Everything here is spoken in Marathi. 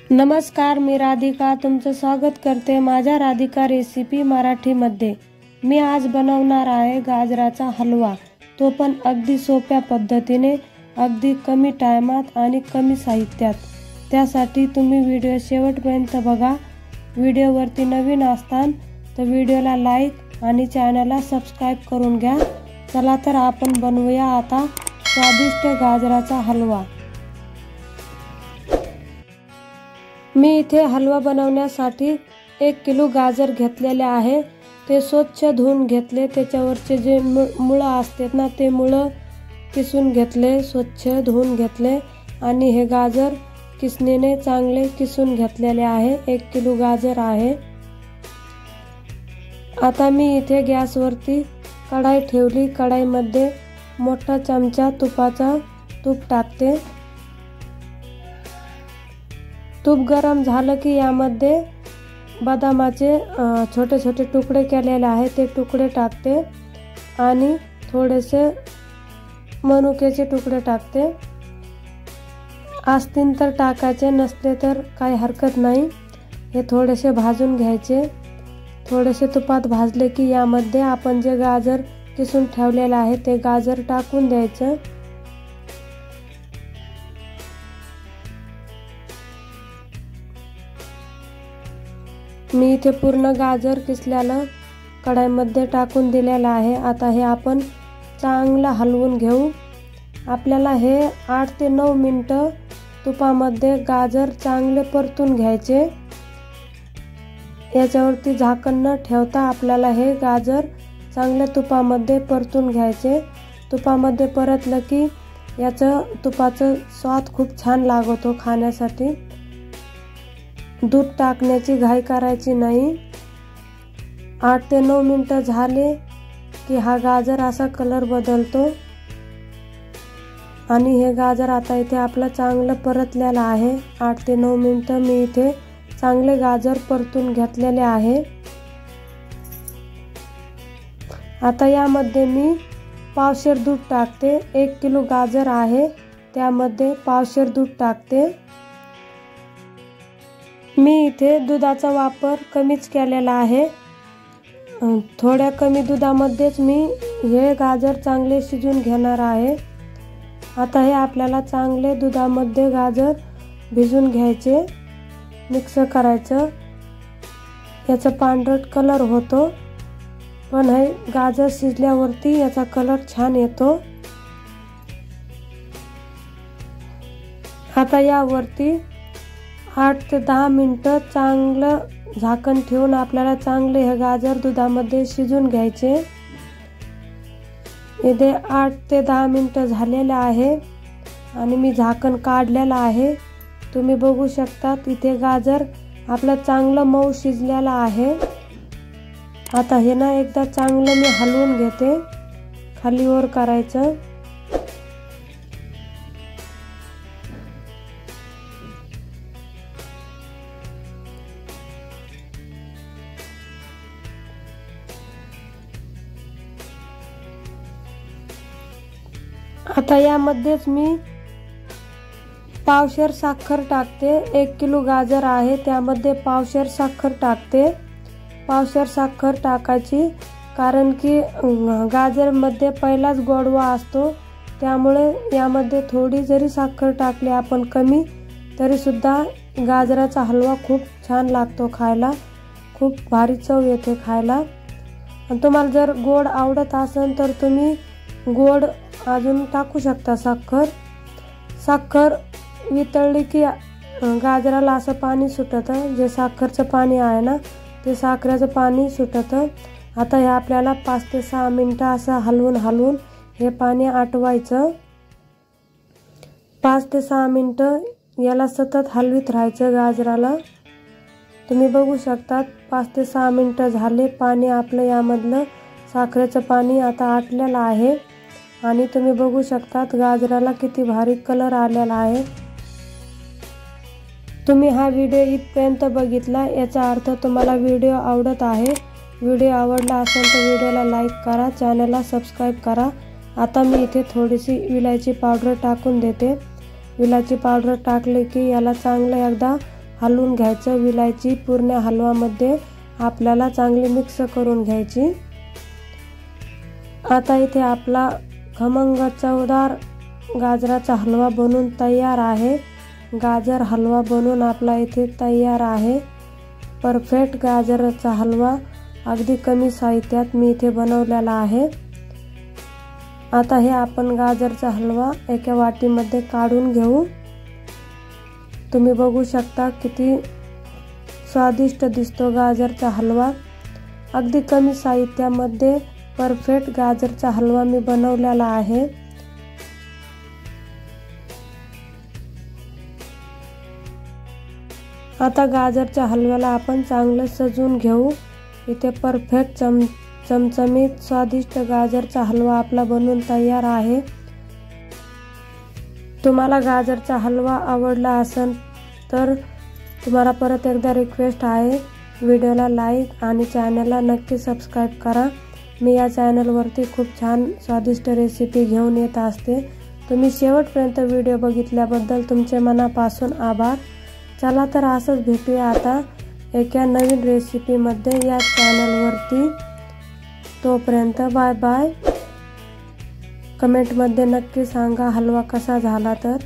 नमस्कार, मी राधिका तुमचं स्वागत करते माझ्या राधिका रेसिपी मराठीमध्ये। मी आज बनवणार आहे गाजराचा हलवा, तो पण अगदी सोप्या पद्धतीने, अगदी कमी टाइमात आणि कमी साहित्यात। त्यासाठी तुम्ही व्हिडिओ शेवटपर्यंत बघा। व्हिडिओवरती नवीन असताल तर व्हिडिओला लाईक आणि चॅनलला सबस्क्राइब करून घ्या। चला तर आपण बनवूया आता स्वादिष्ट गाजराचा हलवा। मी इथे हलवा बनवण्यासाठी 1 किलो गाजर घेतलेले आहे। ते स्वच्छ धुवून घेतले, त्याच्यावरचे जे मुळं असतात ना ते मुळं किसून घेतले, स्वच्छ धुवून घेतले आणि हे गाजर किसणीने चांगले किसून घेतलेले आहे। 1 किलो गाजर आहे। आता मी इथे गॅसवरती कढाई ठेवली। कढाईमध्ये मोठा चमचा तूप टाकते। तूप गरम झालं की यामध्ये बदामाचे छोटे छोटे तुकडे केलेले आहे ते तुकडे टाकते आणि थोडेसे मनुक्याचे तुकडे टाकते। असतील तर टाकायचे, नसले तर काही हरकत नाही। हे थोडेसे भाजून घ्यायचे। थोडेसे तुपात भाजले की यामध्ये आपण जे गाजर किसून ठेवलेले आहे ते गाजर टाकून द्यायचं। मी इथे पूर्ण गाजर किसलेलं कढाईमध्ये टाकून दिलेलं आहे। आता हे आपण चांगलं हलवून घेऊ। आपल्याला हे 8 ते 9 मिनिटं तुपामध्ये गाजर चांगले परतून घ्यायचे। याच्यावरती झाकण न ठेवता आपल्याला हे गाजर चांगल्या तुपामध्ये परतून घ्यायचे। तुपामध्ये परतलं की याचं तुपाचं स्वाद खूप छान लागतो खाण्यासाठी। दूध टाकण्याची घाई करायची नाही। 8 ते 9 मिनिटं झाले की हा गाजर असा कलर बदलतो आणि हे गाजर आता इथे आपलं चांगलं परतलेलं आहे। 8 ते 9 मिनिटं मी इथे चांगले गाजर परतून घेतलेले आहे। आता यामध्ये मी पावशेर दूध टाकते। 1 किलो गाजर आहे त्यामध्ये पावशेर दूध टाकते। मी इथे दुधाचा वापर कमीच केलेला आहे। थोड्या कमी दुधामध्येच मी हे गाजर चांगले शिजून घेणार आहे। आता हे आपल्याला चांगले दुधामध्ये गाजर भिजून घ्यायचे, मिक्स करायचं। याचा पांढरट कलर होतो, पण हे गाजर शिजल्यावरती याचा कलर छान येतो। आता यावरती 8 ते 10 मिनिटं चांगलं झाकण ठेवून आपल्याला चांगले हे गाजर दुधामध्ये शिजून घ्यायचे। इथे 8 ते 10 मिनिटं झालेले आहे आणि मी झाकण काढलेलं आहे। तुम्ही बघू शकता इथे गाजर आपलं चांगलं मऊ शिजलेलं आहे। आता हे ना एकदा चांगलं मी हलवून घेते, खाली वर करायचं। आता यामध्येच मी पावशेर साखर टाकते। 1 किलो गाजर आहे त्यामध्ये पावशेर साखर टाकते। पावशेर साखर टाकायची कारण की गाजरमध्ये पहिलाच गोडवा असतो, त्यामुळे यामध्ये थोडी जरी साखर टाकली आपण कमी तरी सुद्धा गाजराचा हलवा खूप छान लागतो खायला, खूप भारी चव येते खायला। तुम्हाला जर गोड आवडत असेल तर तुम्ही गोड अजून टाकू शकता साखर वितळली की गाजराला असं पाणी सुटतं, जे साखरचं पाणी आहे ना ते साखरेचं पाणी सुटतं। आता हे आपल्याला 5 ते 6 मिनिटं असं हलवून हे पाणी आटवायचं। 5 ते 6 मिनिटं याला सतत हलवीत राहायचं गाजराला। तुम्ही बघू शकता 5 ते 6 मिनिटं झाले, पाणी आपलं यामधलं साखरेचं पाणी आता आटलेलं आहे आणि तुम्ही बघू शकता गाजराला किती भारी कलर आलेला आहे। तुम्ही हा व्हिडिओ इथपर्यंत बघितला याचा अर्थ तुम्हाला व्हिडिओ आवडत आहे। व्हिडिओ आवडला असेल तर व्हिडिओला लाईक करा, चॅनलला सबस्क्राइब करा। आता मी इथे थोडीशी विलायची पावडर टाकून देते। विलायची पावडर टाकली की याला चांगलं एकदा हलवून घ्यायचं। विलायची पूर्ण हलवामध्ये आपल्याला चांगली मिक्स करून घ्यायची। आता इथे आपला खमंग चवदार गाजराचा हलवा बनून तयार आहे। गाजर हलवा बनून आपला इथे तयार आहे। परफेक्ट गाजराचा हलवा अगदी कमी साहित्यात मी इथे बनवलेला आहे। आता हे आपण गाजरचा हलवा एका वाटीमध्ये काढून घेऊ। तुम्ही बघू शकता किती स्वादिष्ट दिसतो गाजरचा हलवा। अगदी कमी साहित्यामध्ये परफेक्ट गाजरचा हलवा मी बनवलेला आहे। आता गाजरच्या हलव्याला आपण चांगलं सजवून घेऊ। इथे परफेक्ट चमचमीत स्वादिष्ट गाजरचा हलवा आपला बनून तयार आहे। तुम्हाला गाजरचा हलवा आवडला असेल तर तुम्हाला परत एकदा रिक्वेस्ट आहे, व्हिडिओला लाईक आणि चॅनलला नक्की सबस्क्राईब करा। मी या चॅनलवरती खूप छान स्वादिष्ट रेसिपी घेऊन येत असते। तुम्ही शेवटपर्यंत व्हिडिओ बघितल्याबद्दल तुमचे मनापासून आभार। चला तर असंच भेटूया आता एका नवीन रेसिपीमध्ये या चॅनलवरती। तोपर्यंत बाय बाय। कमेंटमध्ये नक्की सांगा हलवा कसा झाला तर।